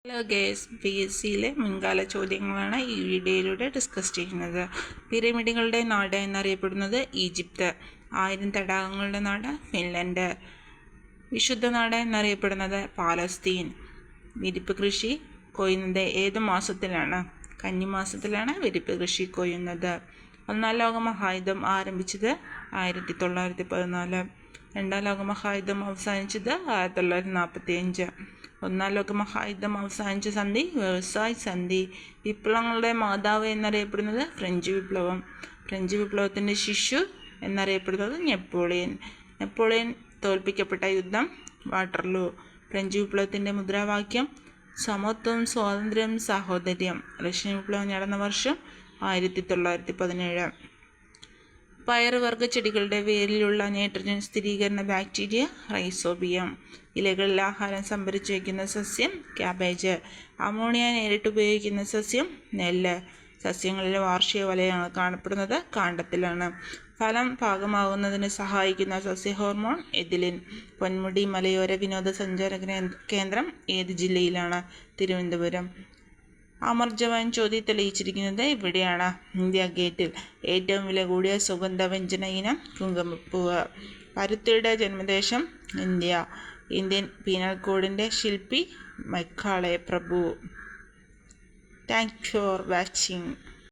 Hello guys, PSCയിലെ മുൻകാല ചോദ്യങ്ങളാണ് ഈ വീഡിയോയിലൂടെ ഡിസ്കസ് ചെയ്യുന്നത്. പിരമിഡുകളുടെ നാട് എന്നറിയപ്പെടുന്നത് ഈജിപ്ത്. 1000 തടാകങ്ങളുടെ നാട് ഫിൻലൻഡ്. വിശുദ്ധ നാട് എന്നറിയപ്പെടുന്നത് പാലസ്തീൻ. വിരിപ്പ് കൃഷി കൊയ്യുന്നത് ഏത് മാസത്തിലാണ്? കന്നിമാസത്തിലാണ് വിരിപ്പ് കൃഷി കൊയ്യുന്നത്. ഒന്നാം ലോകമഹായുദ്ധം ആരംഭിച്ചത് 1914. രണ്ടാം ലോകമഹായുദ്ധം അവസാനിച്ചത് 1945. ഒന്നാം ലോകമഹായുദ്ധം അവസാനിച്ച സന്ധി വേഴ്സായ് സന്ധി. വിപ്ലവങ്ങളുടെ മാതാവ് എന്നറിയപ്പെടുന്നത് ഫ്രഞ്ച് വിപ്ലവം. ഫ്രഞ്ച് വിപ്ലവത്തിൻ്റെ ശിശു എന്നറിയപ്പെടുന്നത് നെപ്പോളിയൻ തോൽപ്പിക്കപ്പെട്ട യുദ്ധം വാട്ടർലൂ. ഫ്രഞ്ച് വിപ്ലവത്തിൻ്റെ മുദ്രാവാക്യം സമത്വം, സ്വാതന്ത്ര്യം, സാഹോദര്യം. റഷ്യൻ വിപ്ലവം നടന്ന വർഷം 1917. പയറുവർഗ്ഗ ചെടികളുടെ വേരിലുള്ള നൈട്രജൻ സ്ഥിരീകരണ ബാക്ടീരിയ റൈസോബിയം. ഇലകളിൽ ആഹാരം സംഭരിച്ചു വയ്ക്കുന്ന സസ്യം ക്യാബേജ്. അമോണിയ നേരിട്ട് ഉപയോഗിക്കുന്ന സസ്യം നെല്ല്. സസ്യങ്ങളിലെ വാർഷിക വലയങ്ങൾ കാണപ്പെടുന്നത് കാണ്ഡത്തിലാണ്. ഫലം പാകമാകുന്നതിന് സഹായിക്കുന്ന സസ്യ ഹോർമോൺ എഥിലിൻ. പൊന്മുടി മലയോര വിനോദസഞ്ചാര കേന്ദ്രം ഏത് ജില്ലയിലാണ്? തിരുവനന്തപുരം. അമർ ജവാൻ ജ്യോതി തെളിയിച്ചിരിക്കുന്നത് ഇവിടെയാണ്, ഇന്ത്യ ഗേറ്റിൽ. ഏറ്റവും വില കൂടിയ സുഗന്ധവ്യഞ്ജന ഇനം കുങ്കുമപ്പൂവ്. പരുത്തിയുടെ ജന്മദേശം ഇന്ത്യ. ഇന്ത്യൻ പീനൽ കോഡിൻ്റെ ശില്പി Macaulay Prabhu. Thank for watching.